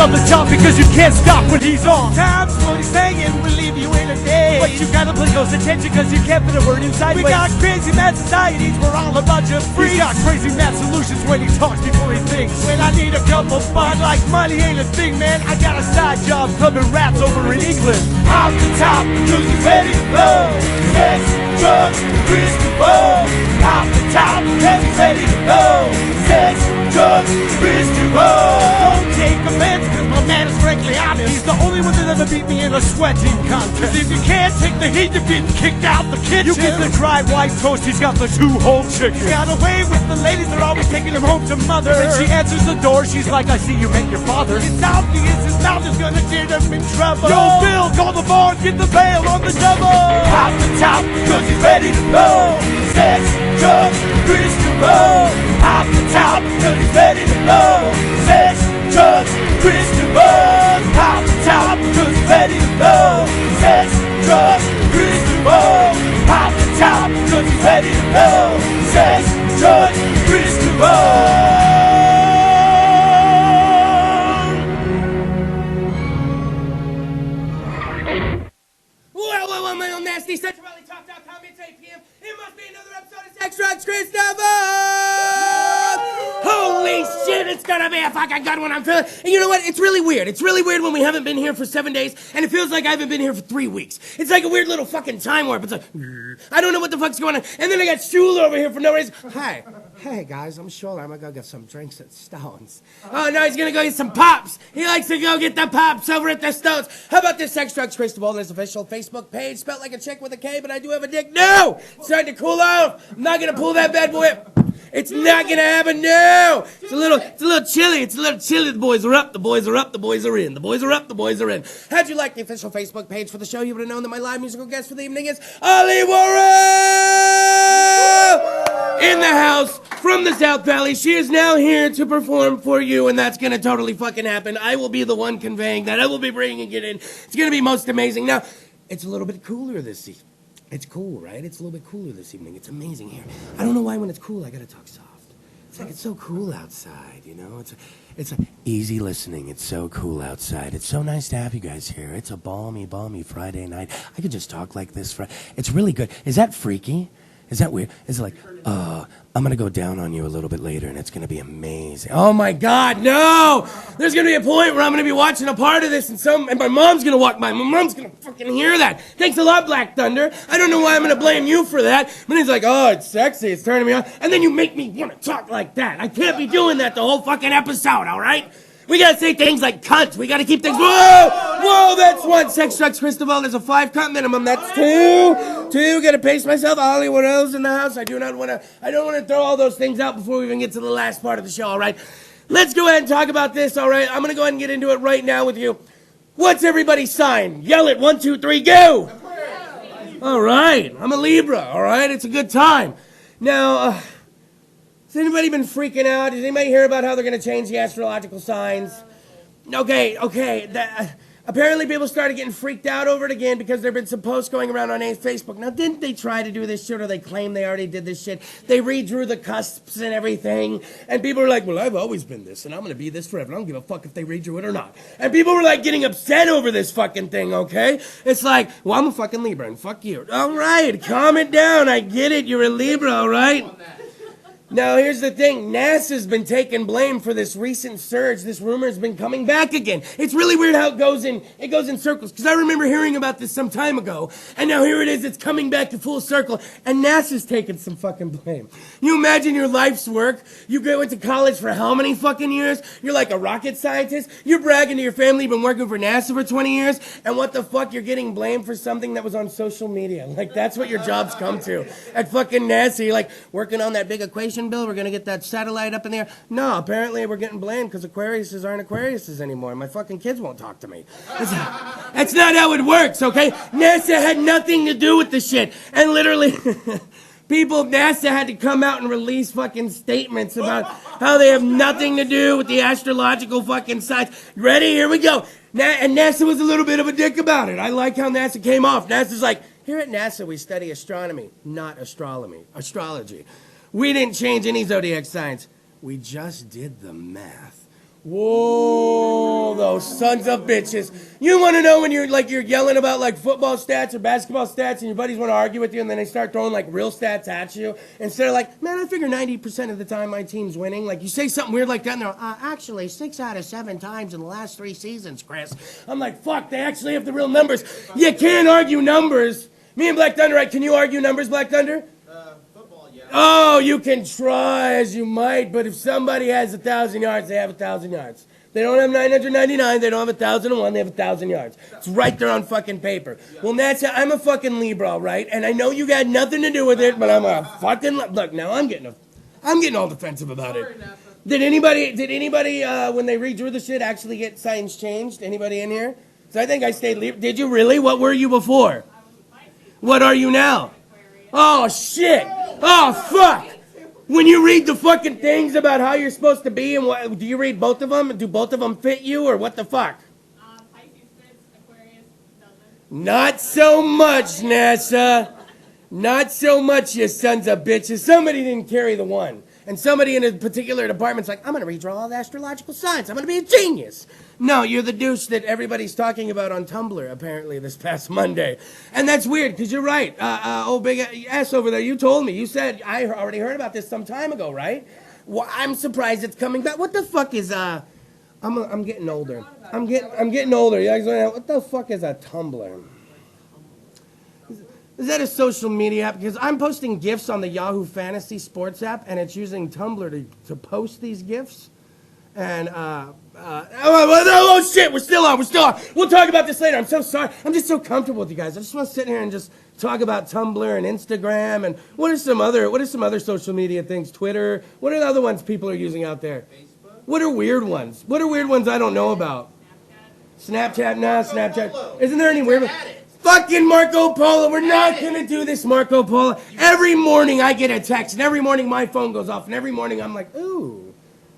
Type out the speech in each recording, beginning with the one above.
love the job because you can't stop when he's on. Times what he's saying will leave you in a day. But you gotta pay close attention because you can't fit a word inside. We got crazy mad societies, we're all about your free. He's got crazy mad solutions when he talks before he thinks. When I need a couple fun, like money ain't a thing, man, I got a side job clubbing rats over in England. off the top, cause he's ready to blow. Sex, drugs, Kris DeVold. Off the top, cause he's ready to blow. Sex, drugs, Kris DeVold. Don't take offense, cause my man is frankly honest. He's the only one that ever beat me in a sweating contest. Cause if you can't take the heat, you're getting kicked out the kitchen. You get the dry white toast, he's got the 2-whole chicken. Got away with the ladies, they're always taking him home to mother. When she answers the door, she's like, I see you met your father. It's obvious his mouth is gonna get him in trouble. Yo, Bill, call the bar and get the bail on the double. Off the top, cause he's ready to blow. Sex, drugs, Kris DeVold. Off the top, cause he's ready to blow. Sex, drugs, Kris DeVold. Off the top, cause he's ready to blow. Sex, drugs, Kris DeVold. Off the top, cause he's ready to blow. Sex, drugs, Kris DeVold. Well, my old nasty CentralValleyTalk.com. It's 8 p.m. It must be another episode of Sex Drugs Kris DeVold. Holy shit, it's gonna be a fucking good one. I'm feeling. And you know what? It's really weird. It's really weird when we haven't been here for 7 days, and it feels like I haven't been here for 3 weeks. It's like a weird little fucking time warp. It's like I don't know what the fuck's going on. And then I got Shula over here for no reason. Hi. Hey guys, I'm Shula. I'm gonna go get some drinks at Stones. Oh no, he's gonna go get some pops. He likes to go get the pops over at the Stones. How about this Sex Drugs Kris DeVold? His official Facebook page, spelled like a chick with a K, but I do have a dick. No! It's starting to cool off. I'm not gonna pull that bad boy up. It's not gonna happen, no! It's a little chilly. It's a little chilly. The boys are up, the boys are up, the boys are in. The boys are up, the boys are in. How'd you like the official Facebook page for the show? You would have known that my live musical guest for the evening is Ollie Worrell! In the house from the South Valley. She is now here to perform for you, and that's gonna totally fucking happen. I will be the one conveying that. I will be bringing it in. It's gonna be most amazing. Now, it's a little bit cooler this evening. It's cool, right? It's a little bit cooler this evening. It's amazing here. I don't know why when it's cool I gotta talk soft. It's like it's so cool outside, you know? It's easy listening. It's so cool outside. It's so nice to have you guys here. It's a balmy Friday night. I could just talk like this. It's really good. Is that freaky? Is that weird? Is it like, I'm gonna go down on you a little bit later and it's gonna be amazing. Oh my God, no! There's gonna be a point where I'm gonna be watching a part of this and my mom's gonna walk by. My mom's gonna fucking hear that. Thanks a lot, Black Thunder. I don't know why I'm gonna blame you for that. But he's like, oh, it's sexy, it's turning me on. And then you make me wanna talk like that. I can't be doing that the whole fucking episode, alright? We gotta say things like cunt. We gotta keep things. Whoa, that's one. Sex Drugs Kris DeVold. There's a 5-cunt minimum. That's 2. Gotta pace myself. Ollie Worrell's in the house. I don't wanna throw all those things out before we even get to the last part of the show. All right, let's go ahead and talk about this. All right, I'm gonna go ahead and get into it right now with you. What's everybody's sign? Yell it. 1, 2, 3, go. All right, I'm a Libra. All right, it's a good time. Now. Has anybody been freaking out? Did anybody hear about how they're going to change the astrological signs? Okay. Apparently people started getting freaked out over it again because there have been some posts going around on Facebook. Now, didn't they try to do this shit, or they claim they already did this shit? They redrew the cusps and everything, and people were like, well, I've always been this, and I'm going to be this forever. I don't give a fuck if they redrew it or not. And people were like getting upset over this fucking thing, okay? It's like, well, I'm a fucking Libra, and fuck you. All right, calm it down. I get it. You're a Libra, all right? Now, here's the thing. NASA's been taking blame for this recent surge. This rumor's been coming back again. It's really weird how it goes in circles, because I remember hearing about this some time ago, and now here it is. It's coming back to full circle, and NASA's taking some fucking blame. You imagine your life's work. You went to college for how many fucking years? You're like a rocket scientist. You're bragging to your family you've been working for NASA for 20 years, and what the fuck? You're getting blamed for something that was on social media. Like, that's what your jobs come to at fucking NASA. You're like, working on that big equation, Bill, we're going to get that satellite up in the air. No, apparently we're getting blamed because Aquariuses aren't Aquariuses anymore. My fucking kids won't talk to me. That's not how it works, okay? NASA had nothing to do with the shit. And literally, NASA had to come out and release fucking statements about how they have nothing to do with the astrological fucking signs. Ready? Here we go. And NASA was a little bit of a dick about it. I like how NASA came off. NASA's like, here at NASA we study astronomy, not astrology. We didn't change any zodiac signs. We just did the math. Whoa, sons of bitches. You want to know when you're yelling about like football stats or basketball stats and your buddies want to argue with you and then they start throwing like real stats at you instead of like, man, I figure 90% of the time my team's winning. Like you say something weird like that and they're actually 6 out of 7 times in the last 3 seasons, Chris. I'm like, fuck, they actually have the real numbers. You can't argue numbers. Me and Black Thunder, right? Can you argue numbers, Black Thunder? Football, yeah. Oh, you can try as you might, but if somebody has 1,000 yards, they have 1,000 yards. They don't have 999, they don't have 1,001, they have 1,000 yards. It's right there on fucking paper. Well, that's I'm a fucking Libra, right? And I know you got nothing to do with it, but I'm a fucking look. Now I'm getting all defensive about it. Did anybody when they redrew the shit actually get signs changed? Anybody in here? So I think I stayed Libra. Did you really? What were you before? What are you now? Oh shit! Oh fuck! When you read the fucking things about how you're supposed to be and what, do you read both of them? Do both of them fit you or what the fuck? Pisces fits, Aquarius doesn't. Not so much, NASA. Not so much, you sons of bitches. Somebody didn't carry the one. And somebody in a particular department's like, I'm going to redraw all the astrological signs. I'm going to be a genius. No, you're the douche that everybody's talking about on Tumblr, apparently, this past Monday. And that's weird, because you're right. Big ass over there, you told me. You said, I already heard about this some time ago, right? Well, I'm surprised it's coming back. What the fuck is, I'm getting older. I'm getting older. You guys know, what the fuck is a Tumblr? Is that a social media app? Because I'm posting GIFs on the Yahoo Fantasy Sports app, and it's using Tumblr to post these GIFs. And, oh shit, we're still on. We'll talk about this later. I'm so sorry. I'm just so comfortable with you guys. I just want to sit here and just talk about Tumblr and Instagram and what are some other social media things? Twitter. What are the other ones people are using out there? Facebook. What are weird ones? What are weird ones I don't know about? Snapchat. Nah, Snapchat. Isn't there any weird ones? Fucking Marco Polo. We're not going to do this Marco Polo. Every morning I get a text, and every morning my phone goes off, and every morning I'm like, ooh,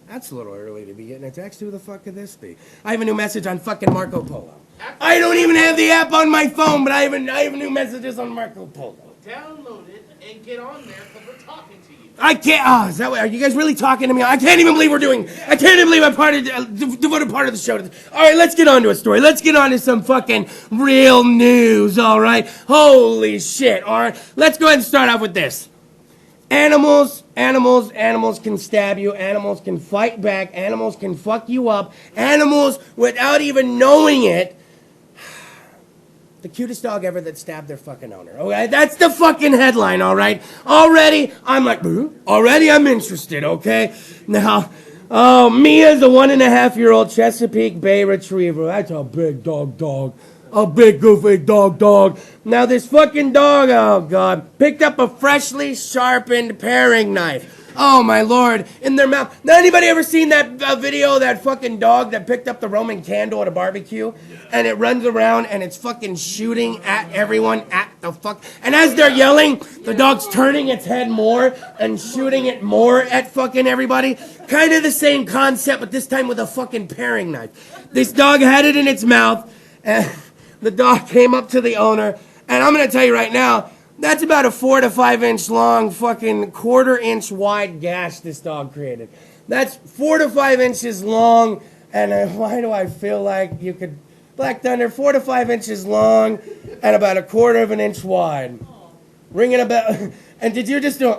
that's a little early to be getting a text. Who the fuck could this be? I have a new message on fucking Marco Polo. I don't even have the app on my phone, but I have new messages on Marco Polo. Download it and get on there because we're talking to you. I can't. Is that what? Are you guys really talking to me? I can't even believe we're doing. I can't even believe I'm devoted part of the show to this. All right, let's get on to a story. Let's get on to some fucking real news. All right. Holy shit. All right. Let's go ahead and start off with this. Animals can stab you. Animals can fight back. Animals can fuck you up. Animals, without even knowing it. The cutest dog ever that stabbed their fucking owner. Okay, that's the fucking headline, all right? Already, I'm like, already I'm interested, okay? Now, Mia's a 1.5-year-old Chesapeake Bay Retriever. That's a big dog. A big goofy dog. Now this fucking dog, oh God, picked up a freshly sharpened paring knife. Oh my Lord, in their mouth. Now anybody ever seen that video of that fucking dog that picked up the Roman candle at a barbecue? And it runs around and it's fucking shooting at everyone at the fuck. And as they're yelling, the dog's turning its head more and shooting it more at fucking everybody. Kind of the same concept, but this time with a fucking paring knife. This dog had it in its mouth and the dog came up to the owner. And I'm going to tell you right now, that's about a 4 to 5 inch long, fucking 1/4 inch wide gash this dog created. That's 4 to 5 inches long, and why do I feel like you could... Black Thunder, 4 to 5 inches long, and about 1/4 inch wide. Ringing a bell. And did you just do...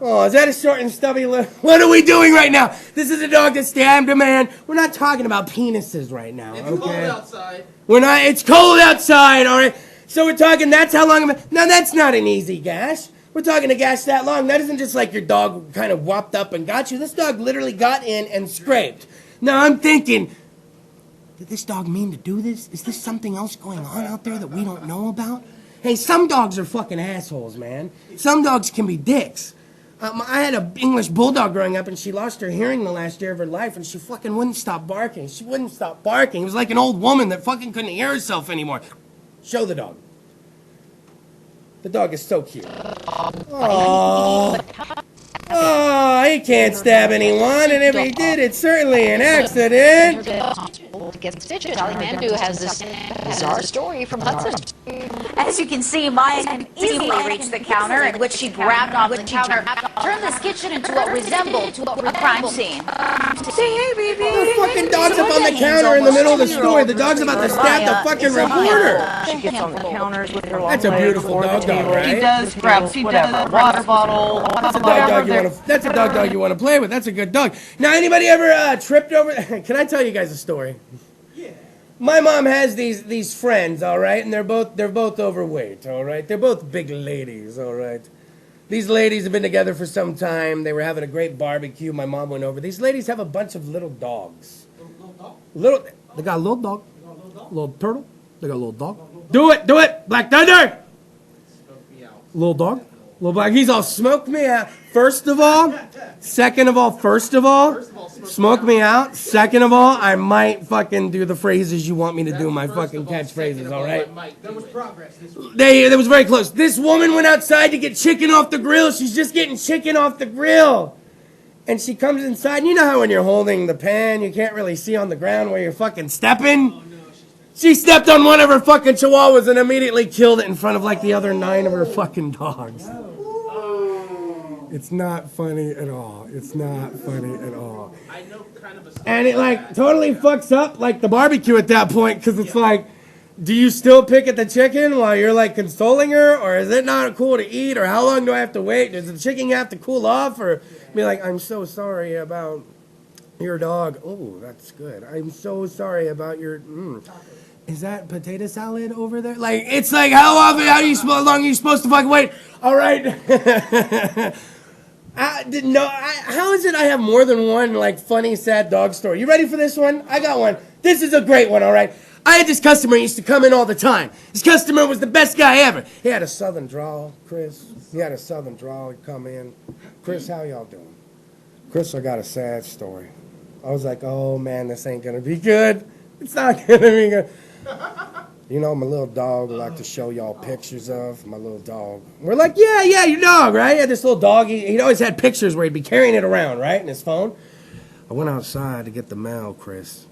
Oh, is that a short and stubby lip? What are we doing right now? This is a dog that stabbed a man. We're not talking about penises right now, It's okay? cold outside. It's cold outside, all right? So we're talking, that's how long... Now, that's not an easy gash. We're talking a gash that long. That isn't just like your dog kind of whopped up and got you. This dog literally got in and scraped. Now, I'm thinking, did this dog mean to do this? Is this something else going on out there that we don't know about? Hey, some dogs are fucking assholes, man. Some dogs can be dicks. I had an English bulldog growing up, and she lost her hearing the last year of her life, and she fucking wouldn't stop barking. She wouldn't stop barking. It was like an old woman that fucking couldn't hear herself anymore. Show the dog. The dog is so cute. Oh, he can't stab anyone, and if he did, it's certainly an accident. Get stitches. Charlie Mandu has this bizarre story from Hudson. As you can see, Maya can easily reach the counter, in which she grabbed off the counter, turned this kitchen into what resembled a crime scene. Say hey, baby. The fucking dog's up on on the counter in the middle of the store. The dog's about to stab the fucking reporter. She gets on the counters with her long That's a beautiful dog, right? She does grab whatever, water bottle, That's a dog you want to play with. That's a good dog. Now, anybody ever tripped over? Can I tell you guys a story? Yeah. My mom has these friends, all right, and they're both overweight, all right. They're both big ladies, all right. These ladies have been together for some time. They were having a great barbecue. My mom went over. These ladies have a bunch of little dogs. They got a little dog. Little turtle. They got a little dog. Do it, Black Thunder. Little dog. Little black. He's all smoked me out. First of all, smoke me out. Second of all, I might fucking do the phrases you want me to do, my fucking catchphrases, all right? There was progress this week. That was very close. This woman went outside to get chicken off the grill. She's just getting chicken off the grill. And she comes inside. And you know how when you're holding the pan, you can't really see on the ground where you're fucking stepping? She stepped on one of her fucking chihuahuas and immediately killed it in front of like the other 9 of her fucking dogs. It's not funny at all. It's not funny at all. I know kind of a And it like totally fucks up like the barbecue at that point because it's like, do you still pick at the chicken while you're like consoling her, or is it not cool to eat, or how long do I have to wait? Does the chicken have to cool off, or be like, I'm so sorry about your dog. Oh, that's good. I'm so sorry about your. Is that potato salad over there? Like, it's like, how long are you supposed to fucking wait? All right. How is it I have more than one, like, funny, sad dog story? You ready for this one? I got one. This is a great one, all right? I had this customer who used to come in all the time. This customer was the best guy ever. He had a southern drawl, Chris. He had a southern drawl. He'd come in. Chris, how y'all doing? Chris, I got a sad story. I was like, oh, man, this ain't going to be good. It's not going to be good. You know, my little dog I like to show y'all pictures of, my little dog. We're like, yeah, your dog, right? He had this little dog. He'd always had pictures where he'd be carrying it around, right, in his phone. I went outside to get the mail, Chris.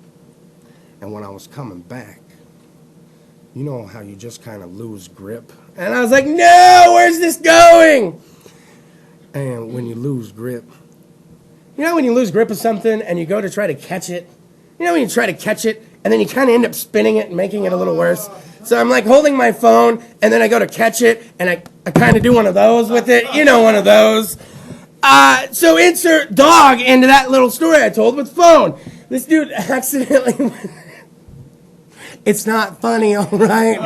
And when I was coming back, you know how you just kind of lose grip? And I was like, no, where's this going? And when you lose grip, you know when you lose grip of something and you go to try to catch it? You know when you try to catch it and then you kind of end up spinning it and making it a little worse? So I'm like holding my phone and then I go to catch it and I kind of do one of those with it. You know, one of those. So insert dog into that little story I told with phone. This dude accidentally... It's not funny, all right?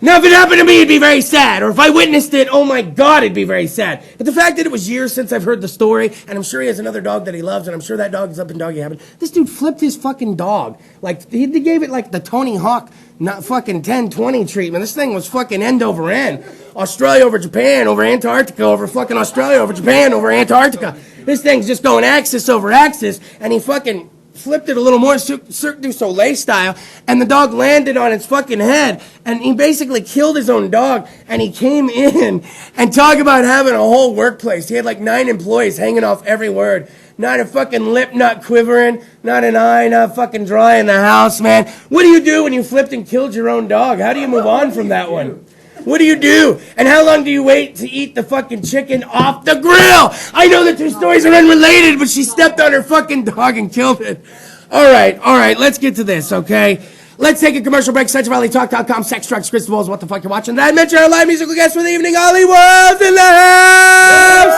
Now, if it happened to me, it'd be very sad. Or if I witnessed it, oh my God, it'd be very sad. But the fact that it was years since I've heard the story, and I'm sure he has another dog that he loves, and I'm sure that dog is up in doggy heaven. This dude flipped his fucking dog. Like, he gave it like the Tony Hawk, not fucking 10-20 treatment. This thing was fucking end over end. Australia over Japan, over Antarctica, over fucking Australia, over Japan, over Antarctica. This thing's just going axis over axis, and he fucking... flipped it a little more Cirque du Soleil style, and the dog landed on its fucking head, and he basically killed his own dog, and he came in, and talk about having a whole workplace. He had like 9 employees hanging off every word. Not a fucking lip not quivering, not an eye not fucking dry in the house, man. What do you do when you flipped and killed your own dog? How do you move on from that one? What do you do? And how long do you wait to eat the fucking chicken off the grill? I know the two stories are unrelated, but she stepped on her fucking dog and killed it. All right, let's get to this, okay? Let's take a commercial break. CentralValleyTalk.com, Sex, Drugs, Kris DeVold is what the fuck you're watching. Did I mention our live musical guest for the evening, Ollie Worrell's in the house?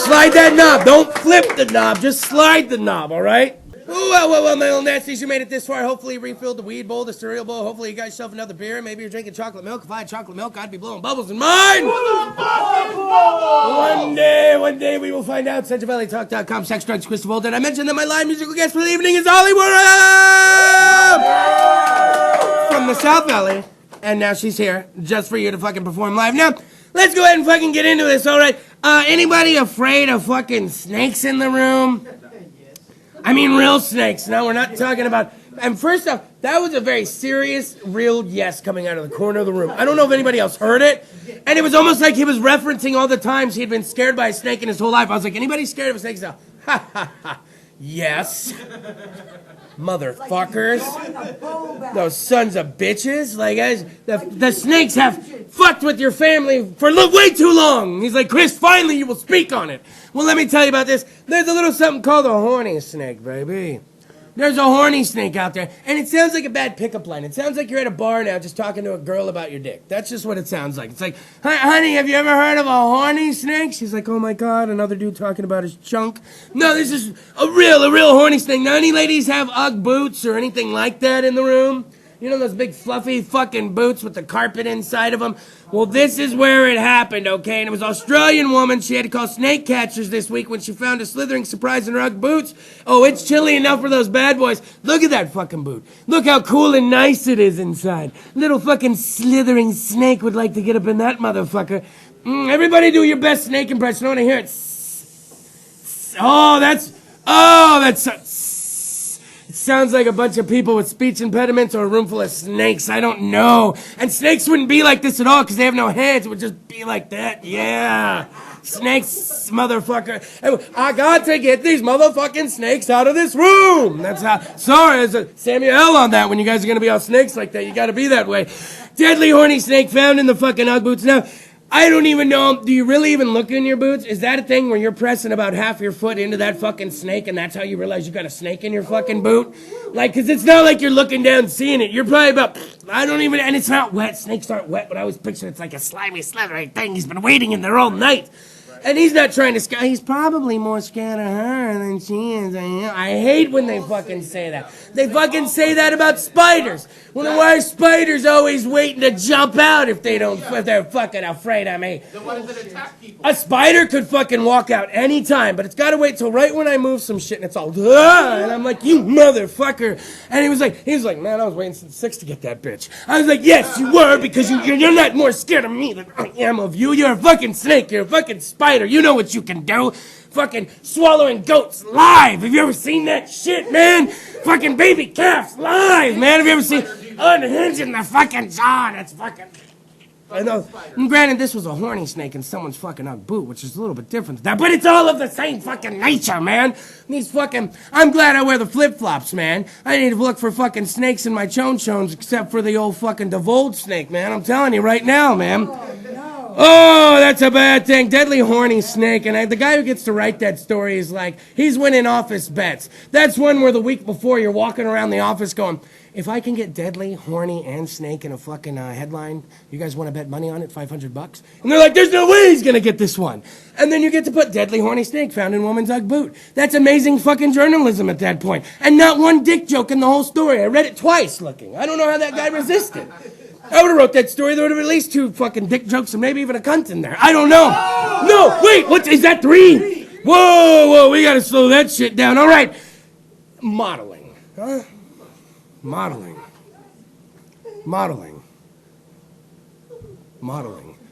Slide that knob. Don't flip the knob. Just slide the knob, all right? Well, my little nasties, you made it this far. Hopefully you refilled the weed bowl, the cereal bowl. Hopefully you got yourself another beer. Maybe you're drinking chocolate milk. If I had chocolate milk, I'd be blowing bubbles in mine. One day we will find out. CentralValleyTalk.com, Sex, Drugs, Kris DeVold. Did I mention that my live musical guest for the evening is Ollie Worrell from the South Valley. And now she's here just for you to fucking perform live. Now, let's go ahead and fucking get into this, all right? Anybody afraid of fucking snakes in the room? I mean real snakes. Now, we're not talking about... And first off, that was a very serious, real yes coming out of the corner of the room. I don't know if anybody else heard it. And it was almost like he was referencing all the times he had been scared by a snake in his whole life. I was like, anybody scared of a snake? Now, ha, ha, ha. Yes. Motherfuckers. Those sons of bitches. Like, guys, the snakes have fucked with your family for way too long. He's like, Chris, finally you will speak on it. Well, let me tell you about this. There's a little something called a horny snake, baby. There's a horny snake out there. And it sounds like a bad pickup line. It sounds like you're at a bar now just talking to a girl about your dick. That's just what it sounds like. It's like, honey, have you ever heard of a horny snake? She's like, oh my God, another dude talking about his chunk. No, this is a real horny snake. Now, any ladies have Ugg boots or anything like that in the room? You know those big fluffy fucking boots with the carpet inside of them? Well, this is where it happened, okay? And it was an Australian woman. She had to call snake catchers this week when she found a slithering surprise in her Ugg boots. Oh, it's chilly enough for those bad boys. Look at that fucking boot. Look how cool and nice it is inside. Little fucking slithering snake would like to get up in that motherfucker. Everybody do your best snake impression. I want to hear it. It sounds like a bunch of people with speech impediments or a room full of snakes. I don't know. And snakes wouldn't be like this at all because they have no heads. It would just be like that. Yeah. Snakes, motherfucker. I got to get these motherfucking snakes out of this room. That's how. Sorry, there's a Samuel L. on that when you guys are going to be all snakes like that. You got to be that way. Deadly horny snake found in the fucking Ugg boots. Now, I don't even know. Do you really even look in your boots? Is that a thing where you're pressing about half your foot into that fucking snake and that's how you realize you got a snake in your fucking boot? Like, because it's not like you're looking down seeing it. You're probably about, and it's not wet. Snakes aren't wet, but I always picture it's like a slimy, slithery thing. He's been waiting in there all night. And he's not trying to scare. He's probably more scared of her than she is. I hate when they fucking say that. They fucking say that about spiders. Well, why are spiders always waiting to jump out if they're fucking afraid of me? Then why does it attack people? A spider could fucking walk out anytime, but it's got to wait till right when I move some shit and it's all, and I'm like, you motherfucker. And he was like, man, I was waiting since 6 to get that bitch. I was like, yes, you were, because you're not more scared of me than I am of you. You're a fucking snake. You're a fucking spider. You know what you can do. Fucking swallowing goats live. Have you ever seen that shit, man? Fucking baby calves live, man. Have you ever seen unhinging the fucking jaw? That's fucking... I know. And granted, this was a horny snake in someone's fucking Ugg boot, which is a little bit different than that, but it's all of the same fucking nature, man. These fucking... I'm glad I wear the flip-flops, man. I need to look for fucking snakes in my chon-chons except for the old fucking DeVold snake, man. I'm telling you right now, man. Oh, that's a bad thing. Deadly horny snake. And the guy who gets to write that story is like, he's winning office bets. That's one where the week before you're walking around the office going, if I can get deadly, horny, and snake in a fucking headline, you guys want to bet money on it, $500? And they're like, there's no way he's going to get this one. And then you get to put deadly, horny snake found in woman's Ugg boot. That's amazing fucking journalism at that point. And not one dick joke in the whole story. I read it twice looking. I don't know how that guy resisted. I would have wrote that story. There would have been at least 2 fucking dick jokes and maybe even a cunt in there. I don't know. No, wait, what? Is that 3? Whoa, we got to slow that shit down. All right. Modeling. Huh? Modeling.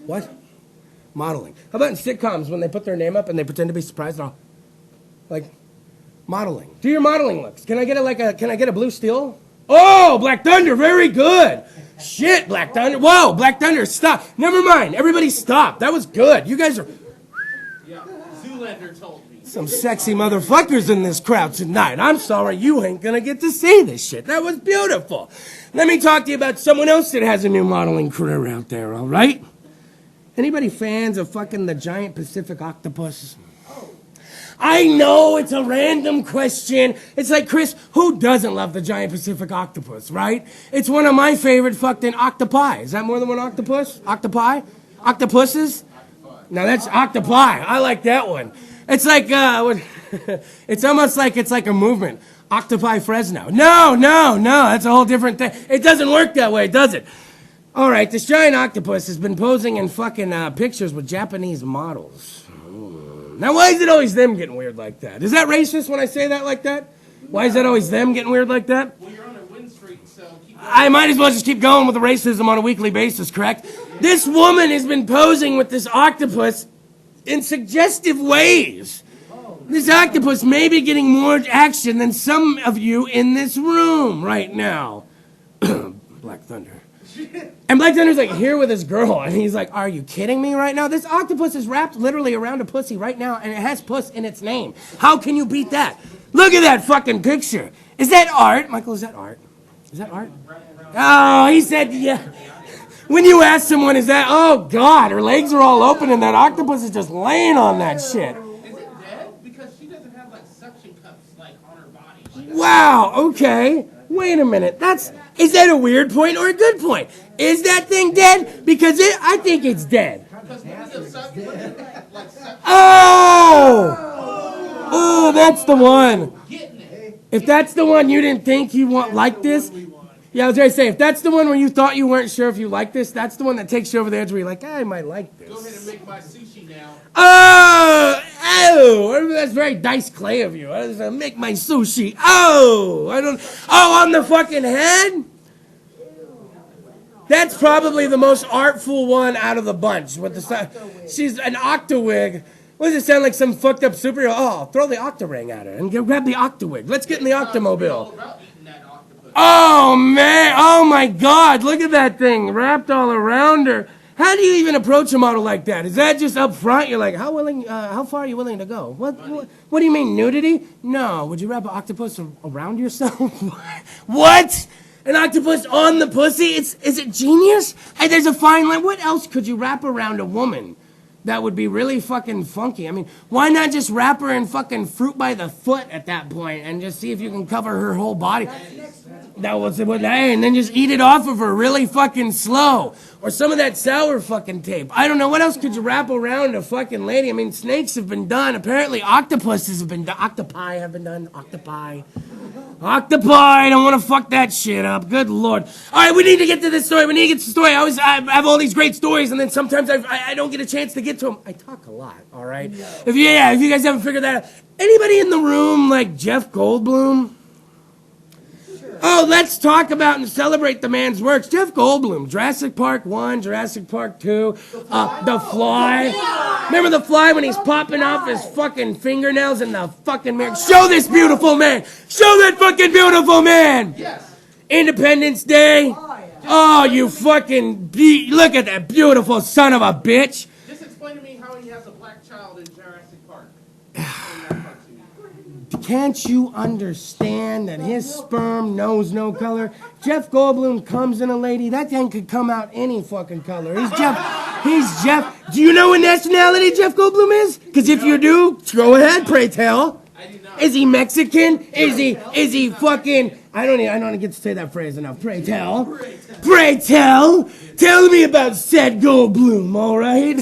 What? Modeling. How about in sitcoms when they put their name up and they pretend to be surprised? And all, like, modeling. Do your modeling looks. Can I get a blue steel? Oh, Black Thunder, very good. Shit, Black Thunder. Whoa, Black Thunder, stop. Never mind. Everybody stop. That was good. You guys are... Yeah, Zoolander told me. Some sexy motherfuckers in this crowd tonight. I'm sorry, you ain't gonna get to see this shit. That was beautiful. Let me talk to you about someone else that has a new modeling career out there, all right? Anybody fans of fucking the giant Pacific octopus? I know it's a random question. It's like, Chris, who doesn't love the giant Pacific octopus, right? It's one of my favorite fucking octopi. Is that more than one octopus? Octopi? Octopuses? No, that's octopi. I like that one. It's like, it's almost like it's like a movement. Octopi Fresno. No, that's a whole different thing. It doesn't work that way, does it? All right, this giant octopus has been posing in fucking pictures with Japanese models. Now, why is it always them getting weird like that? Is that racist when I say that like that? Why is that always them getting weird like that? Well, you're on a win streak, so keep going. I might as well just keep going with the racism on a weekly basis, correct? This woman has been posing with this octopus in suggestive ways. This octopus may be getting more action than some of you in this room right now. Black Thunder. And Black Thunder's like here with his girl, and he's like, are you kidding me right now? This octopus is wrapped literally around a pussy right now, and it has puss in its name. How can you beat that? Look at that fucking picture. Is that art? Michael, is that art? Is that art? Oh, he said, yeah. When you ask someone, is that, oh God, her legs are all open, and that octopus is just laying on that shit. Is it dead? Because she doesn't have like suction cups like on her body. Wow, okay. Wait a minute. Is that a weird point or a good point? Is that thing dead? Because I think it's dead. Oh! Oh, that's the one. If that's the one you didn't think you want like this, yeah, I was going to say, if that's the one where you thought you weren't sure if you like this, that's the one that takes you over the edge where you're like, I might like this. Go ahead and make my sushi now. Oh, that's very Dice Clay of you. I was gonna make my sushi. Oh, on the fucking head? That's probably the most artful one out of the bunch. She's an octawig. What does it sound like, some fucked up superhero? Oh, throw the octaring at her and grab the octawig. Let's get in the octomobile. Oh, man. Oh, my God. Look at that thing wrapped all around her. How do you even approach a model like that? Is that just up front? You're like, how far are you willing to go? What do you mean, nudity? No. Would you wrap an octopus around yourself? What? An octopus on the pussy? Is it genius? Hey, there's a fine line. What else could you wrap around a woman that would be really fucking funky? I mean, why not just wrap her in fucking fruit by the foot at that point and just see if you can cover her whole body? And then just eat it off of her really fucking slow. Or some of that sour fucking tape. I don't know. What else could you wrap around a fucking lady? I mean, snakes have been done. Apparently, octopuses have been done. Octopi have been done. Octopi. I don't want to fuck that shit up. Good Lord. All right, we need to get to this story. We need to get to the story. I have all these great stories, and then sometimes I don't get a chance to get to them. I talk a lot, all right? If you guys haven't figured that out. Anybody in the room like Jeff Goldblum? Oh, let's talk about and celebrate the man's works. Jeff Goldblum, Jurassic Park 1, Jurassic Park 2, The Fly. Remember The Fly when he's popping off his fucking fingernails in the fucking mirror? Show this beautiful man. Show that fucking beautiful man. Yes. Independence Day. Oh, you fucking look at that beautiful son of a bitch. Just explain to me how he has a black child in Jurassic Park. Can't you understand that his sperm knows no color? Jeff Goldblum comes in a lady. That thing could come out any fucking color. He's Jeff. Do you know what nationality Jeff Goldblum is? Because if you do, go ahead, pray tell. I do not. Is he Mexican? Is he fucking... I don't get to say that phrase enough. Pray tell. Pray tell. Tell me about said Goldblum, all right?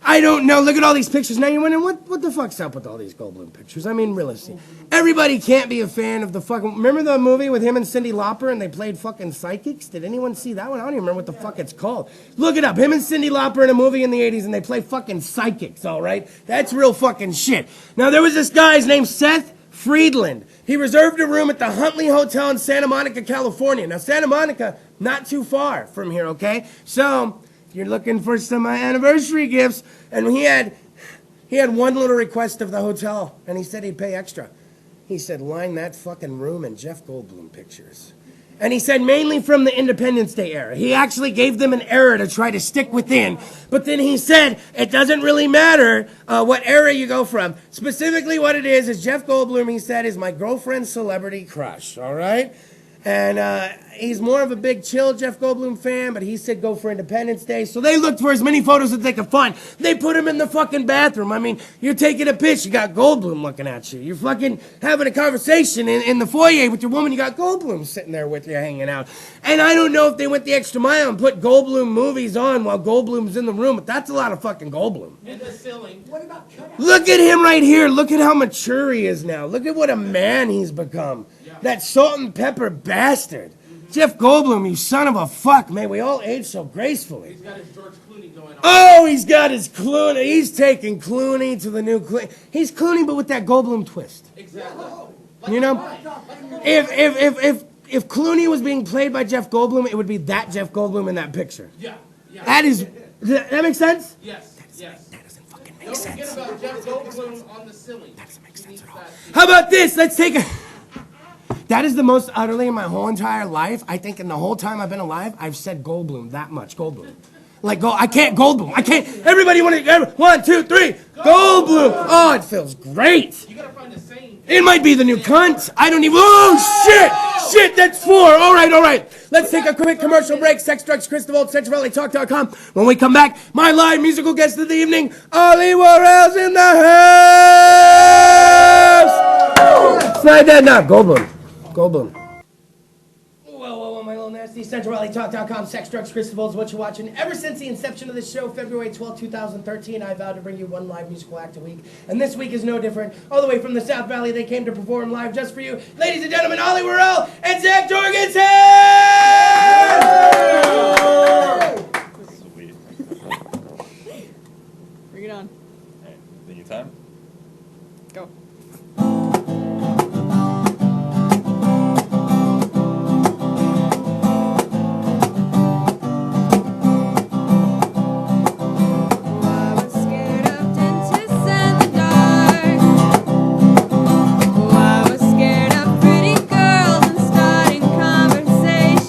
I don't know. Look at all these pictures. Now you're wondering, what the fuck's up with all these Goldblum pictures? I mean, realistically. Everybody can't be a fan of the fucking... Remember the movie with him and Cyndi Lauper and they played fucking psychics? Did anyone see that one? I don't even remember what the fuck it's called. Look it up. Him and Cyndi Lauper in a movie in the 80s and they play fucking psychics, all right? That's real fucking shit. Now, there was this guy, his name's Seth Friedland. He reserved a room at the Huntley Hotel in Santa Monica, California. Now, Santa Monica, not too far from here, okay? So... if you're looking for some anniversary gifts, and he had one little request of the hotel, and he said he'd pay extra. He said, line that fucking room in Jeff Goldblum pictures. And he said mainly from the Independence Day era. He actually gave them an era to try to stick within. But then he said, it doesn't really matter what era you go from. Specifically what it is Jeff Goldblum, he said, is my girlfriend's celebrity crush, all right? And he's more of a big chill Jeff Goldblum fan, but he said go for Independence Day. So they looked for as many photos as they could find. They put him in the fucking bathroom. I mean, you're taking a piss, you got Goldblum looking at you. You're fucking having a conversation in the foyer with your woman, you got Goldblum sitting there with you hanging out. And I don't know if they went the extra mile and put Goldblum movies on while Goldblum's in the room, but that's a lot of fucking Goldblum. In the ceiling. What about cutouts? Look at him right here. Look at how mature he is now. Look at what a man he's become. That salt and pepper bastard. Jeff Goldblum, you son of a fuck, man. We all age so gracefully. He's got his George Clooney going on. Oh, he's got his Clooney. He's taking Clooney to the new Clooney. He's Clooney, but with that Goldblum twist. Exactly. You know? If Clooney was being played by Jeff Goldblum, it would be that Jeff Goldblum in that picture. Yeah. That is... Does that make sense? Yes. Yes. That doesn't fucking make Don't sense. forget about Jeff Goldblum on the ceiling. That doesn't make sense at all. How about this? Let's take a... That is the most utterly in my whole entire life. I think in the whole time I've been alive, I've said Goldblum that much. Goldblum. Like, I can't Goldblum. I can't. Everybody want to, 1, 2, 3. Goldblum. Oh, it feels great. You gotta find the same. It might be the new cunt. I don't even. Oh, shit. Shit, that's 4. All right. Let's take a quick commercial break. Sex, drugs, Kris DeVold, CentralValleyTalk.com. When we come back, my live musical guest of the evening, Ollie Worrell's in the house. Slide that knob. Goldblum. Goldblum. Whoa, my little nasty. CentralValleyTalk.com. Sex, drugs, Kris DeVold is what you're watching. Ever since the inception of this show, February 12, 2013, I vowed to bring you one live musical act a week. And this week is no different. All the way from the South Valley, they came to perform live just for you. Ladies and gentlemen, Ollie Worrell and Zach Jorgensen! Sweet. Bring it on. Hey, think it's time? Go. Conversation.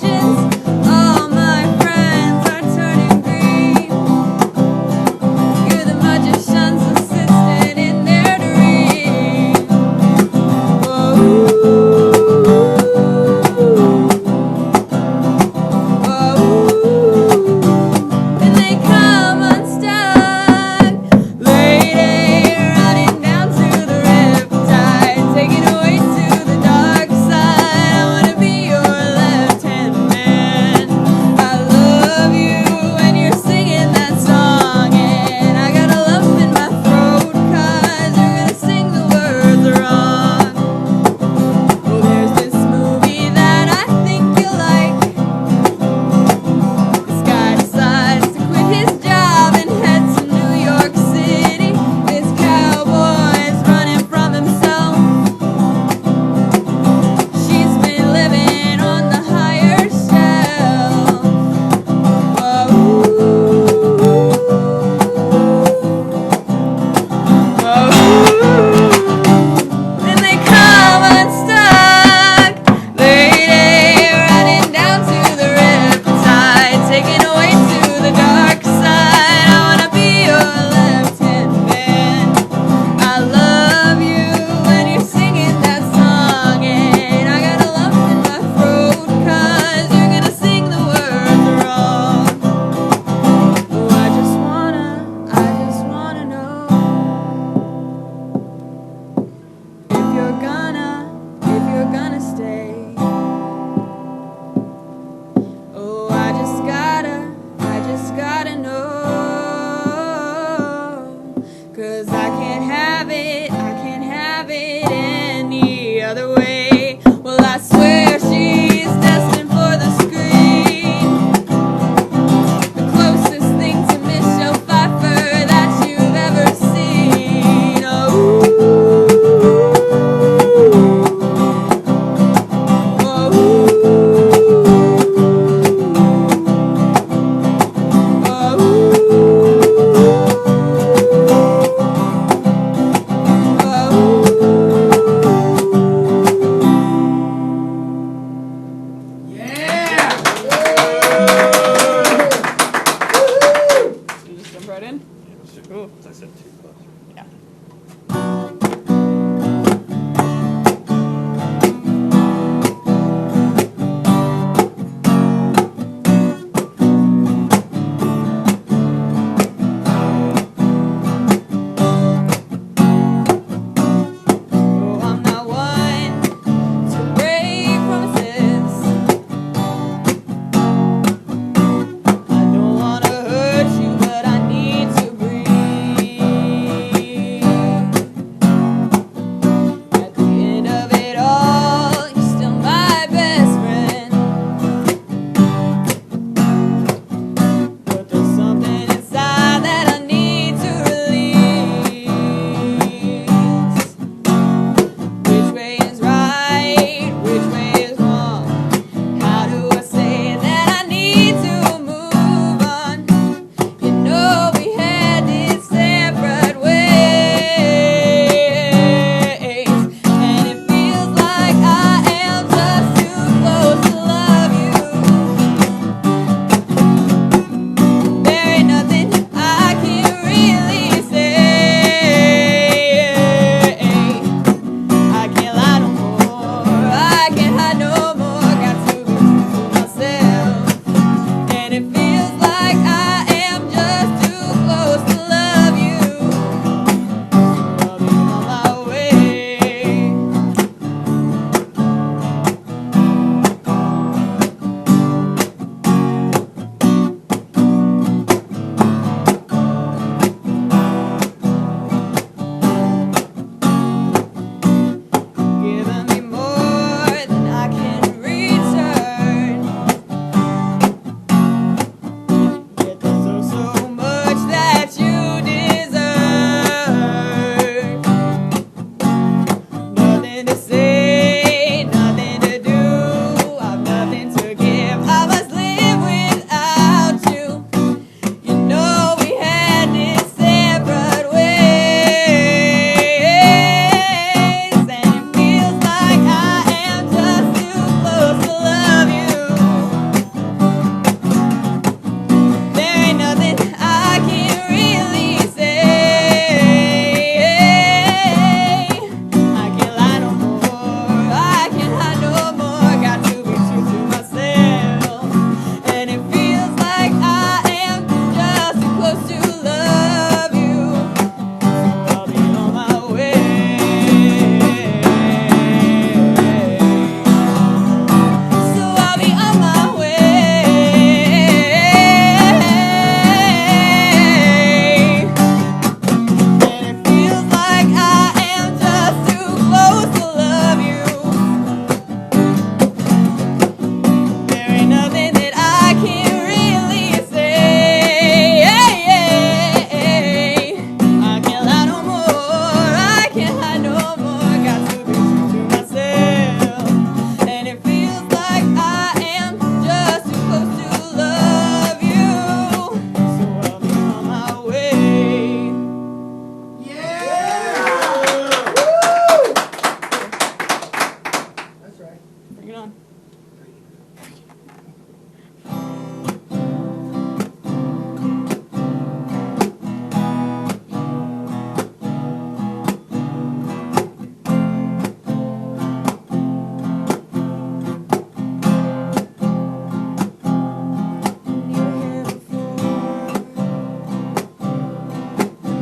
Bring it on.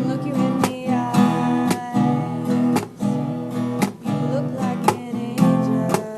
Look you in the eyes. You look like an angel.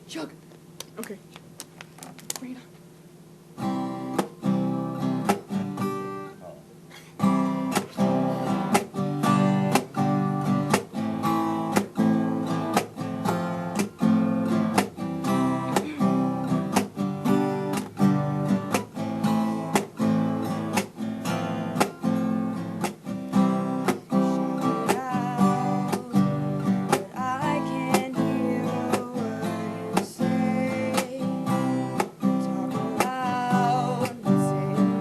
Chug. Okay. Bring it on. I can't hear a word you say. Talk loud, saying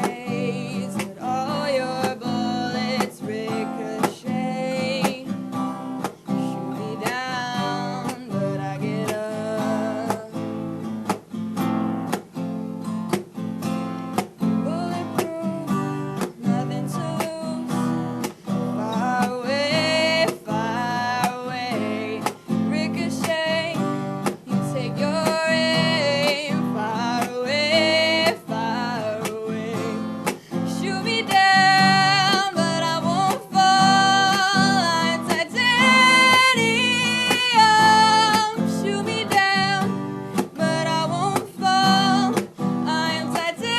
criticize, but all your bullets ricochet. Shoot me down, but I get up. Bulletproof, nothing to lose. Far away, ricochet. You take your aim. Far away. Shoot me down, but I won't fall. I'm titanium. Shoot me down, but I won't fall. I am titanium.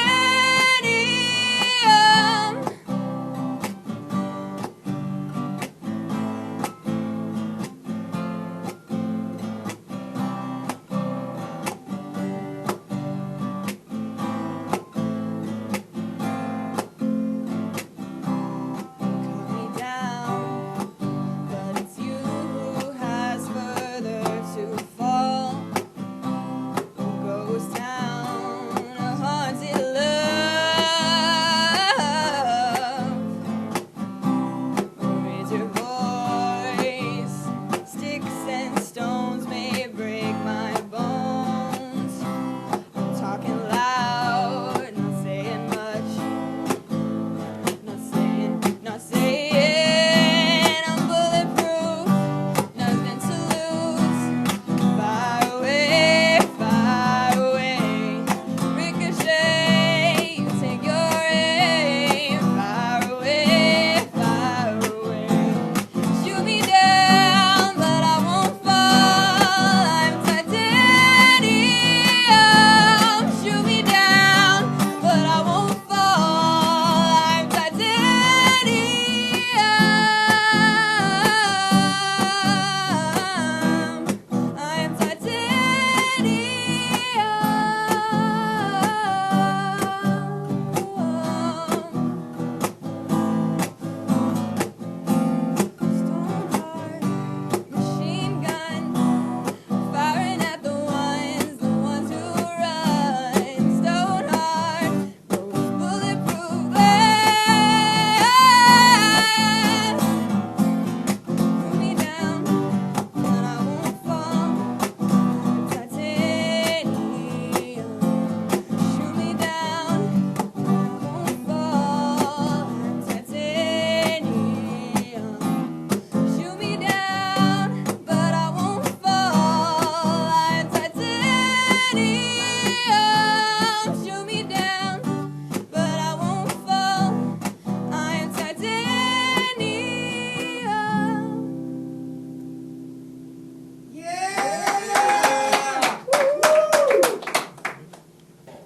Cut me down, but it's you who has further to fall. Ghost town, a haunted love. Raise your voice. Sticks and stones may break my bones. I'm talking loud, not saying much. Not saying I'm bulletproof, nothing to lose. Far away, ricochet. You take your aim. Far away. Shoot me down, but I won't fall. I'm titanium. Shoot me down, but I won't fall. I'm titanium. I am titanium. Machine gun, firing at the ones who run. Stone hard, those bulletproof glass. Shoot me down, but I won't fall. Titanium. Shoot me down, but I won't fall. Titanium. Shoot me down, but I won't fall. I'm titanium. Shoot me down, but I won't fall. I am titanium.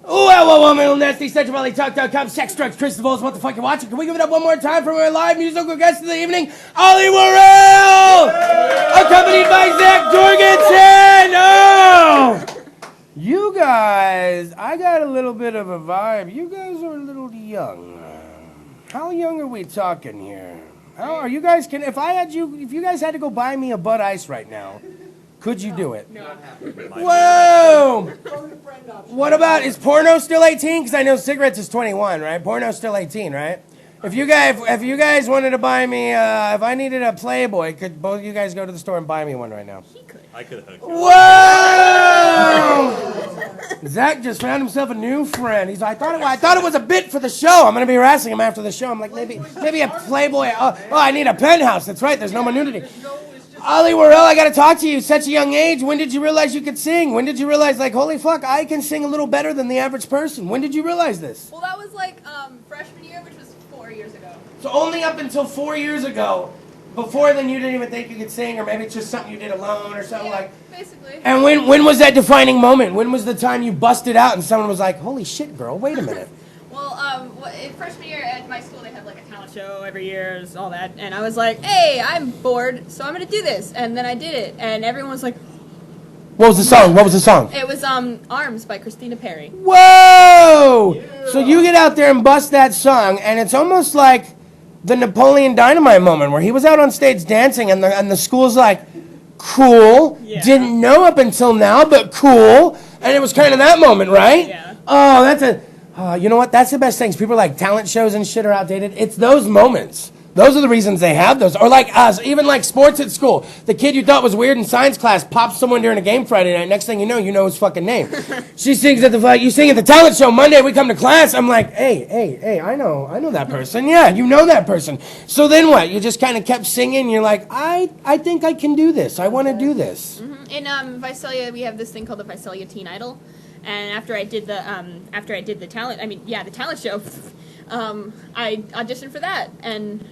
Well, woman, nasty, CentralValleyTalk.com, sex, drugs, Kris DeVold, what the fuck you watching? Can we give it up one more time for our live musical guest of the evening, Ollie Worrell, accompanied by Zach Jorgensen. Oh, you guys, I got a little bit of a vibe. You guys are a little young. How young are we talking here? How are you guys? If you guys had to go buy me a Bud Ice right now, could you do it? No. Whoa! What about, is porno still 18? Because I know cigarettes is 21, right? Porno's still 18, right? If you guys wanted to buy me, if I needed a Playboy, could both of you guys go to the store and buy me one right now? He could. I could hook you. Whoa! Zach just found himself a new friend. He's like, I thought it was a bit for the show. I'm gonna be harassing him after the show. I'm like, maybe a Playboy. Oh, I need a penthouse. That's right. There's no more nudity. Ollie Worrell, I gotta talk to you. Such a young age. When did you realize you could sing? When did you realize, like, holy fuck, I can sing a little better than the average person? When did you realize this? Well, that was like freshman year, which was 4 years years ago. So only up until 4 years ago. Before then, you didn't even think you could sing, or maybe it's just something you did alone or something like. Basically. And when was that defining moment? When was the time you busted out and someone was like, "Holy shit, girl, wait a minute"? Well, in freshman year at my school, they have like a talent show every year, all that, and I was like, "Hey, I'm bored, so I'm gonna do this," and then I did it, and everyone was like, What was the song? What was the song? It was Arms by Christina Perry. Whoa! Yeah. So you get out there and bust that song, and it's almost like the Napoleon Dynamite moment where he was out on stage dancing, and the school's like, cool. Yeah. Didn't know up until now, but cool. And it was kind of that moment, right? Yeah. Oh, that's you know what? That's the best things. People are like, talent shows and shit are outdated. It's those moments. Those are the reasons they have those. Or like us, even like sports at school. The kid you thought was weird in science class pops someone during a game Friday night. Next thing you know his fucking name. She sings at you sing at the talent show. Monday we come to class. I'm like, hey, I know that person. Yeah, you know that person. So then what? You just kind of kept singing. You're like, I think I can do this. I want to do this. Mm-hmm. In Visalia, we have this thing called the Visalia Teen Idol. And after I did the talent show, I auditioned for that, and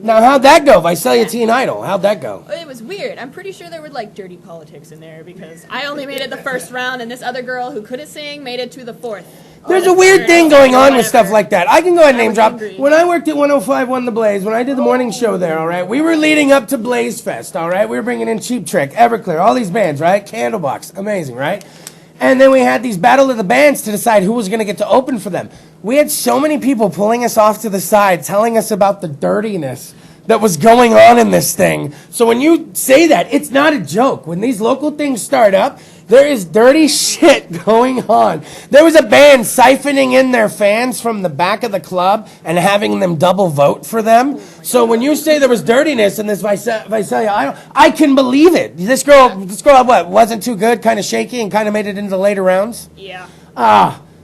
Now, how'd that go? Visalia Teen Idol. How'd that go? It was weird. I'm pretty sure there were like dirty politics in there because I only made it the first round, and this other girl who couldn't sing made it to the fourth. There's a weird thing going on with stuff like that. I can go ahead and name drop. When I worked at 105.1 The Blaze, when I did the morning show there, all right, we were leading up to Blaze Fest, all right? We were bringing in Cheap Trick, Everclear, all these bands, right? Candlebox, amazing, right? And then we had these battle of the bands to decide who was going to get to open for them. We had so many people pulling us off to the side, telling us about the dirtiness that was going on in this thing. So when you say that, it's not a joke. When these local things start up, there is dirty shit going on. There was a band siphoning in their fans from the back of the club and having them double vote for them. So when you say there was dirtiness in this Visalia, I can believe it. This girl, what, wasn't too good, kind of shaky, and kind of made it into the later rounds? Yeah.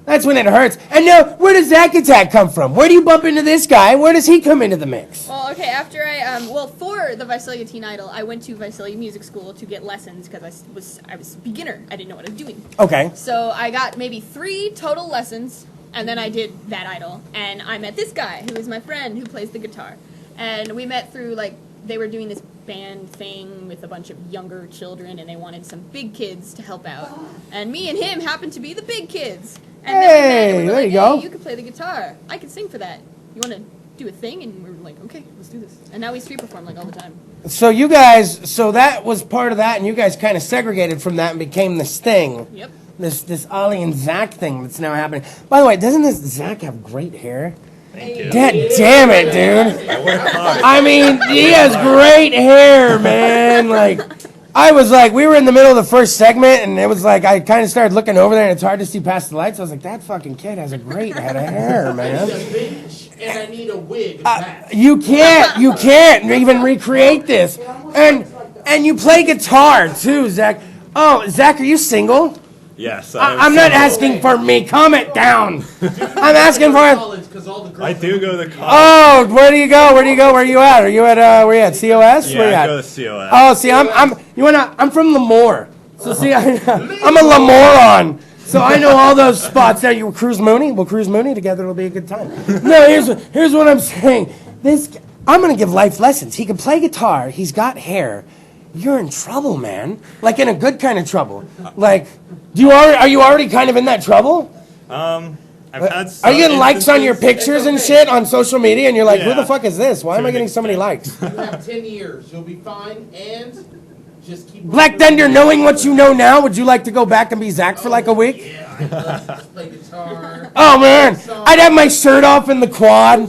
That's when it hurts. And now, where does Zack Attack come from? Where do you bump into this guy? Where does he come into the mix? Well, okay, after for the Visalia Teen Idol, I went to Visalia Music School to get lessons because I was a beginner. I didn't know what I was doing. Okay. So I got maybe 3 total lessons, and then I did that idol. And I met this guy, who is my friend, who plays the guitar. And we met through, they were doing this band thing with a bunch of younger children, and they wanted some big kids to help out. And me and him happened to be the big kids. And then we met, and we were there like, you go. Hey, you can play the guitar. I can sing for that. You want to do a thing? And we were like, okay, let's do this. And now we street perform all the time. So you guys, so that was part of that, and you guys kind of segregated from that and became this thing. Yep. This Ollie and Zack thing that's now happening. By the way, doesn't this Zack have great hair? Thank you. God damn it, dude. I work hard. I mean, he has great hair, man. I was like, we were in the middle of the first segment, and it was like, I kind of started looking over there, and it's hard to see past the lights. I was like, that fucking kid has a great head of hair, man. I need a bitch, and I need a wig. You can't even recreate this. And you play guitar, too, Zack. Oh, Zack, are you single? Yes. I'm not asking for me. Calm it down. I'm asking for... I do go to college. Oh, where do you go? Where are you at? Are you at, where you at, COS? Yeah, where you I at? go to COS. Oh, see, I'm from Lemoore. So see, I'm a Lemorean. So I know all those spots there. You Cruise Mooney? We'll Cruise Mooney together. It'll be a good time. No, here's what I'm saying. I'm going to give life lessons. He can play guitar. He's got hair. You're in trouble, man. Like in a good kind of trouble. Like, are you already kind of in that trouble? I've had Are you getting likes on your pictures and shit on social media, and you're like, who the fuck is this? Why am I getting so many likes? You have 10 years. You'll be fine, and just keep... Black Thunder, knowing what you know now, would you like to go back and be Zack for like a week? Yeah, I'd love to just play guitar. Oh, man. I'd have my shirt off in the quad,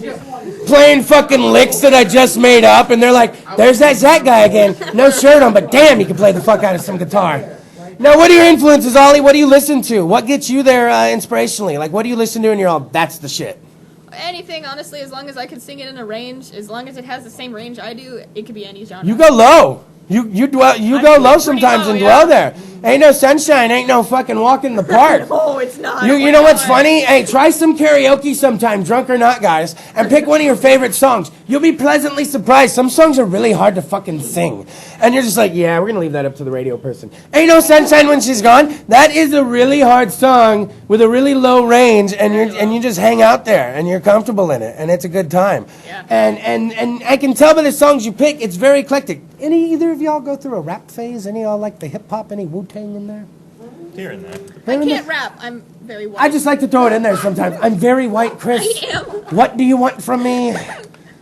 playing fucking licks that I just made up, and they're like, there's that Zack guy again. No shirt on, but damn, he can play the fuck out of some guitar. Now, what are your influences, Ollie? What do you listen to? What gets you there inspirationally? Like, what do you listen to and you're all, that's the shit? Anything, honestly, as long as I can sing it in a range, as long as it has the same range I do, it could be any genre. You go low. You go low sometimes and dwell there. Ain't no sunshine, ain't no fucking walk in the park. Oh, it's not. You know what's funny? Hey, try some karaoke sometime, drunk or not, guys, and pick one of your favorite songs. You'll be pleasantly surprised. Some songs are really hard to fucking sing. And you're just like, yeah, we're going to leave that up to the radio person. Ain't no sunshine when she's gone. That is a really hard song with a really low range, and you just hang out there, and you're comfortable in it, and it's a good time. Yeah. And I can tell by the songs you pick, it's very eclectic. Either of y'all go through a rap phase? Any of y'all like the hip-hop? Any Wu-Tang in there? Here and there. I can't rap. I'm very white. I just like to throw it in there sometimes. I'm very white, Chris. I am. What do you want from me?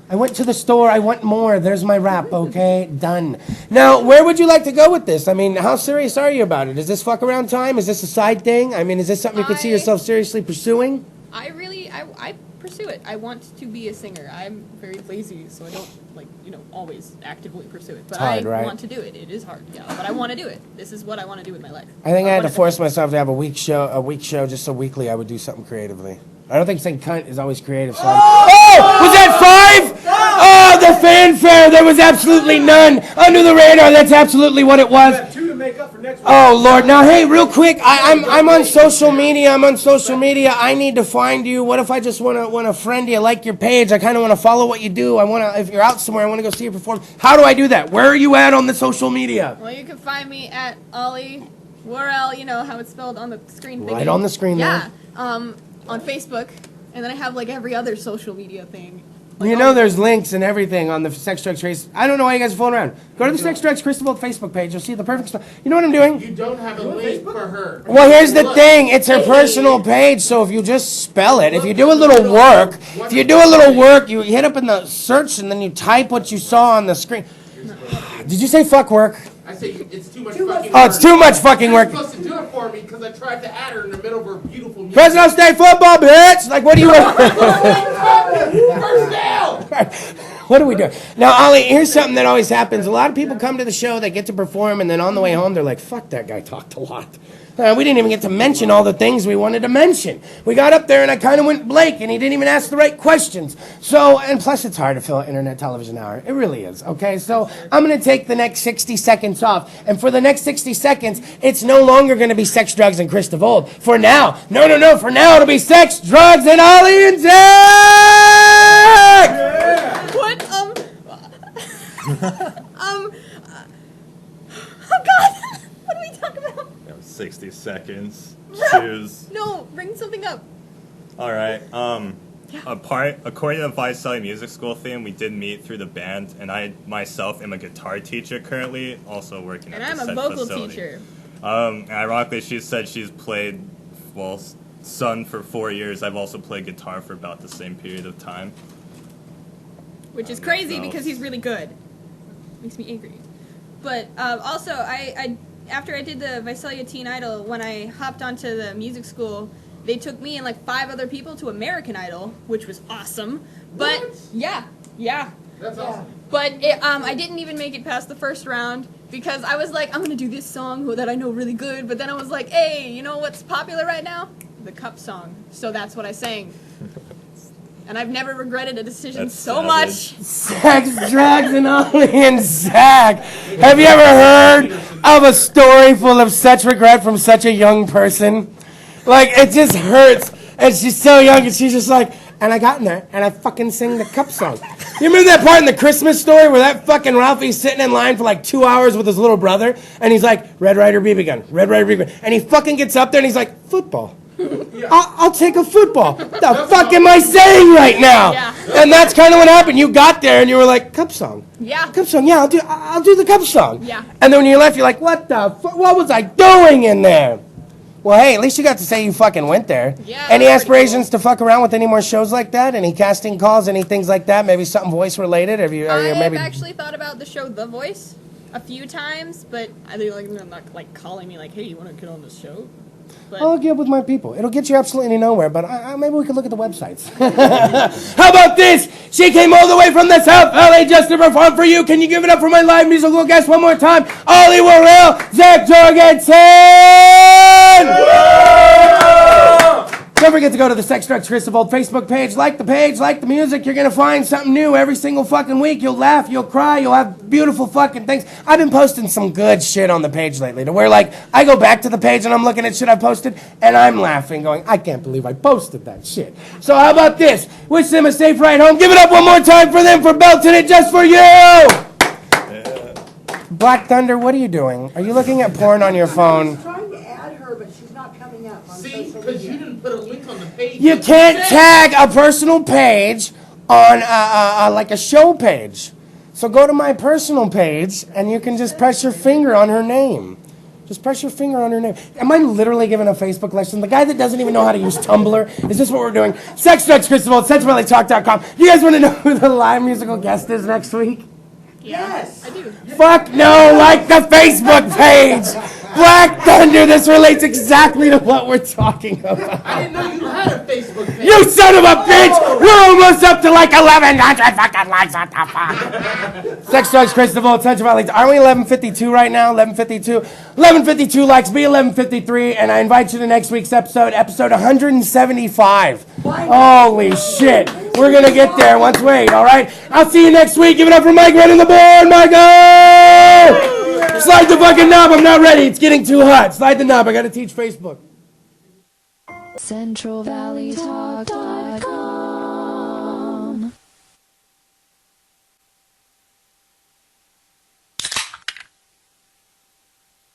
I went to the store. I want more. There's my rap, okay? Done. Now, where would you like to go with this? I mean, how serious are you about it? Is this fuck around time? Is this a side thing? I mean, is this something you could see yourself seriously pursuing? I pursue it. I want to be a singer. I'm very lazy, so I don't always actively pursue it. But hard, I right? want to do it. It is hard, yeah. But I want to do it. This is what I want to do with my life. I think I had to force myself to have a week show just so weekly I would do something creatively. I don't think saying cunt is always creative. So oh! Was that 5? Oh, the fanfare. There was absolutely none. Under the radar, that's absolutely what it was. 2 to make up for next week. Oh, Lord. Now, hey, real quick, I'm on social media. I need to find you. What if I just want to friend you, like your page? I kind of want to follow what you do. If you're out somewhere, I want to go see you perform. How do I do that? Where are you at on the social media? Well, you can find me at Ollie Worrell, you know how it's spelled on the screen. Right on the screen there. Yeah. On Facebook, and then I have every other social media thing. There's links and everything on the Sex, Drugs, Race. I don't know why you guys are fooling around. Go to the Sex, Drugs, Kris DeVold Facebook page. You'll see the perfect stuff. You know what I'm doing? You don't have a link for her. Well, here's the thing. It's her personal page, so if you just spell it, if you do a little work, you hit up in the search and then you type what you saw on the screen. Did you say fuck work? I say it's too much fucking work. Oh, it's too much fucking work. You're supposed to do it for me because I tried to add her in the middle of her beautiful music. Fresno State football, bitch! Like, what do you want? First down! What are we doing? Now, Ollie, here's something that always happens. A lot of people come to the show, they get to perform, and then on the way home, they're like, fuck, that guy talked a lot. We didn't even get to mention all the things we wanted to mention. We got up there, and I kind of went Blake, and he didn't even ask the right questions. So, and plus, it's hard to fill an internet television hour. It really is, okay? So, I'm going to take the next 60 seconds off. And for the next 60 seconds, it's no longer going to be Sex, Drugs, and Kris DeVold. For now, for now, it'll be Sex, Drugs, and Ollie and Zach! Yeah. What? Oh, God! What do we talk about? 60 seconds. No. Choose. No, bring something up. All right. According to the Visalia Music School theme, we did meet through the band, and I myself am a guitar teacher currently, also working at the And I'm said a vocal facility. teacher. And ironically, she said she's played, Sun for 4 years. I've also played guitar for about the same period of time. Which is crazy because he's really good. Makes me angry. But also, I after I did the Visalia Teen Idol, when I hopped onto the music school, they took me and 5 other people to American Idol, which was awesome. But What? yeah. That's awesome. But I didn't even make it past the first round because I was like, I'm gonna do this song that I know really good. But then I was like, hey, you know what's popular right now? The Cup song. So that's what I sang. And I've never regretted a decision That's so savage. much. Sex, Drugs, and Ollie and Zach. Have you ever heard of a story full of such regret from such a young person? It just hurts. And she's so young, and she's just like, and I got in there, and I fucking sang the Cup song. You remember that part in the Christmas Story where that fucking Ralphie's sitting in line for 2 hours with his little brother, and he's like, Red Ryder BB gun, Red Ryder BB gun. And he fucking gets up there, and he's like, football. I'll take a football. What the fuck am I saying right now? Yeah. And that's kind of what happened. You got there and you were like, Cup song. Yeah. Cup song. Yeah, I'll do the Cup song. Yeah. And then when you left, you're like, what the fuck? What was I doing in there? Well, hey, at least you got to say you fucking went there. Yeah, Any that's pretty aspirations to fuck around with any more shows like that? Any casting calls? Any things like that? Maybe something voice related? Have you? I've actually thought about the show The Voice a few times, but they're not calling me hey, you want to get on this show? But I'll get with my people. It'll get you absolutely nowhere, but maybe we could look at the websites. How about this? She came all the way from the South Valley just to perform for you. Can you give it up for my live musical guest one more time? Ollie Worrell, Zach Jorgensen! Don't forget to go to the Sex Drugs Kris DeVold Facebook page, like the music. You're going to find something new every single fucking week. You'll laugh, you'll cry, you'll have beautiful fucking things. I've been posting some good shit on the page lately to where, like, I go back to the page and I'm looking at shit I posted and I'm laughing, going, I can't believe I posted that shit. So how about this? Wish them a safe ride home. Give it up one more time for them for belting it just for you! Black Thunder, what are you doing? Are you looking at porn on your phone? Trying to add her, but she's not coming up on See, social because you media. didn't put a link on the page. You can't tag a personal page on like a show page. So go to my personal page and you can just press your finger on her name. Just press your finger on her name. Am I literally giving a Facebook lesson? The guy that doesn't even know how to use Tumblr? Is this what we're doing? Sex Drugs Kris DeVold, SensibilityTalk.com. You guys want to know who the live musical guest is next week? Yes. I do. Fuck no, like the Facebook page. Black Thunder, this relates exactly to what we're talking about. I didn't know you had a Facebook page. You son of a bitch! We're almost up to like 1,100 fucking likes. What the fuck? Sex Drugs Kris DeVold, Sensibility. Aren't we 11:52 right now? 11:52. 11:52 likes. Be 11:53, and I invite you to next week's episode 175. Holy shit! We're gonna get there. Once wait. All right. I'll see you next week. Give it up for Mike running the board, Michael! Slide the fucking knob. I'm not ready. It's getting too hot. Slide the knob. I gotta teach Facebook. CentralValleyTalk.com